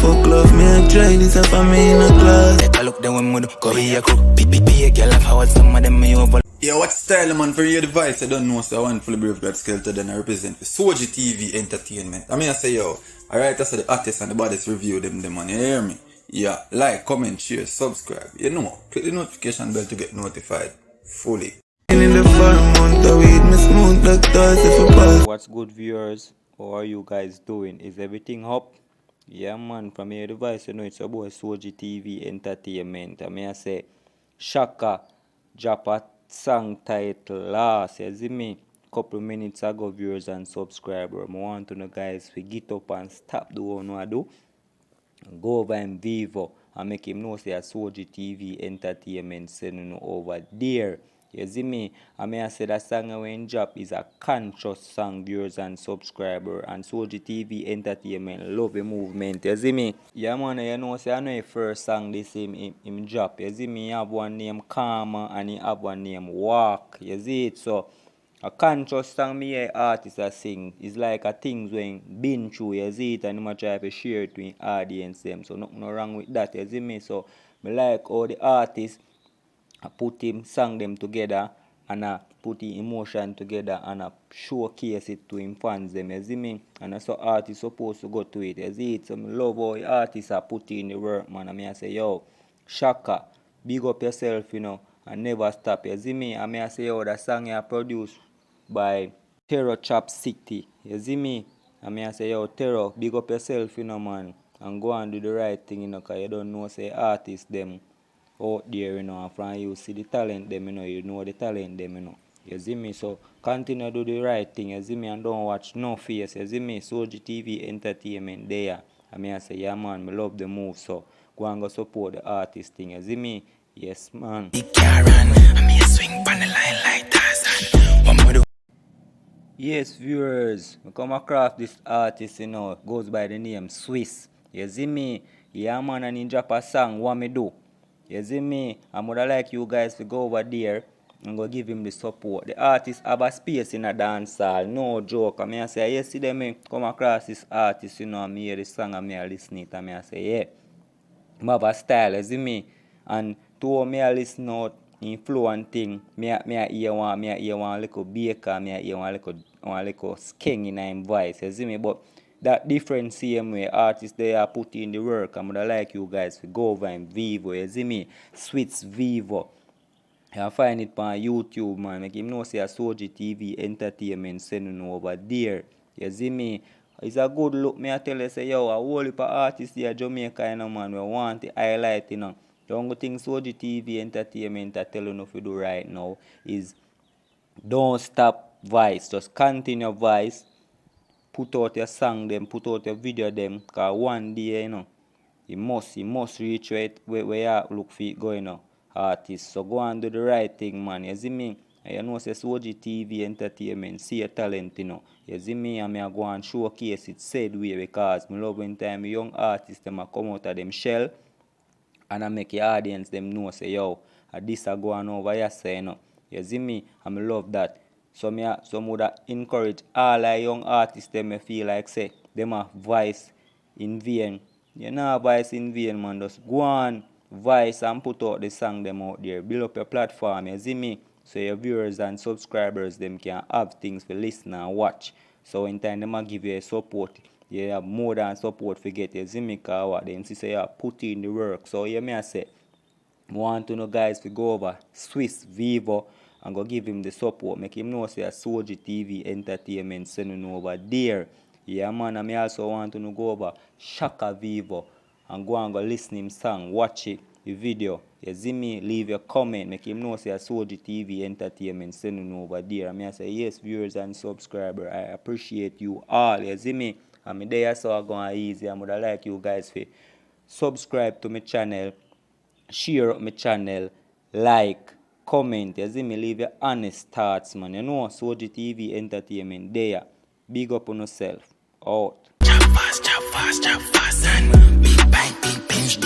fuck love me and try this up for me in a class. Take a look then when we do go here cook. Be a girl of how some of them me over. Yeah, what style man for your device? I don't know, so I want fully brave God skeleton then I represent for Soji TV Entertainment. I mean I say yo, alright, that's the artists and the baddest review them man, you hear me? Yeah, like, comment, share, subscribe. You know, click the notification bell to get notified fully. In the farm month of weed, me smooth like toss if I pass. What's good, viewers? How are you guys doing? Is everything up? Yeah man, from your device, you know it's your boy Soji TV Entertainment. I mean I say Shaka drop a song title last, you see me? Couple minutes ago, viewers and subscribers. I want to know guys we get up and stop doing what I do. Go over in Vivo and make him know say a Soji TV Entertainment sending over there. You see me? I mean I say that song when drop is a conscious song, viewers and subscriber, and Soji TV Entertainment love the movement. You see me? Yeah man, you know say I know the first song this him drop. You see me? He have one name Karma and he have one name Walk. You see it? So a conscious song me hear artists a sing is like a things when been through, you see it, and him try to share it with audience them. So nothing wrong with that, you see me? So me like all the artists I put him song them together and I put the emotion together and I showcase it to him fans them, you see me? And that's how artists supposed to go to it, you see it? So me love how the artists are put in the work, man. I mean I say yo, Shaka, big up yourself, you know, and never stop, you see me? I mean I say yo, that song you produced by Terror Chop City, you see me? I mean I say yo, Terror, big up yourself, you know man, and go and do the right thing, you know, cause you don't know say artists them out there, you know, and from you see the talent them, you know the talent them, you know. You see me? So continue to do the right thing, you see me, and don't watch no face, you see me? Soji TV Entertainment there. I mean I say yeah man, me love the move, so go and go support the artist thing, you see me? Yes man. Yes, viewers, I come across this artist, you know, goes by the name Swizz. You see me? Yeah, man, and he drop a song, what me do? You see me? I would like you guys to go over there and go give him the support. The artist have a space in a dance hall, no joke. I mean, I say, yesterday, me come across this artist, you know, I hear the song, and I listen it, and I say, yeah, I have a style, you see me? And to me, I listen out in flow and thing, me hear one little baker, me hear one little skeng in him voice, you see me? But that different same way artists they are put in the work. I'm gonna like you guys to go over in Vivo, you see me? Switch Vivo. You find it on YouTube, man. Make him know say a Soji TV Entertainment sending over there. You see me? It's a good look. Me I tell you say yo, a whole heap of artists here Jamaica, you know, man. We want to highlight, you know. The only thing Soji TV Entertainment I tell you if you do right now is don't stop voice. Just continue voice. Put out your song them, put out your video them, cause one day, you know, you must reach where you look for it going, you know, artists. So go and do the right thing, man. You see me? And you know say Soji TV Entertainment, see your talent, you know. You see me, and I go and showcase it said way because I love when time young artists them come out of them shell and I make your audience them know say yo, this a go on over here say, you know. You see me? And I love that. So would encourage all our young artists them may feel like say them have voice in vain. You know voice in vain, man. Just go on voice and put out the song them out there. Build up your platform, you see me? So your viewers and subscribers them can have things to listen and watch. So in time them give you a support. You have more than support for get, you see me? Cause what them say you put in the work. So you may say want to know guys to go over Swizz Vivo and go give him the support. Make him know say a Soji TV Entertainment sending over there. Yeah man, and I also want to know go over Shaka Vivo and go listen him song, watch it, the video. You see me, leave your comment, make him know say a Soji TV Entertainment sending over there. I say yes viewers and subscribers, I appreciate you all, you see me? And me there so I go easy. I would like you guys to subscribe to my channel, share up my channel, like, comment, you see me, leave your honest thoughts, man. You know, Soji TV Entertainment there. Big up on yourself. Out. Chop fast, and big bang, big pinch,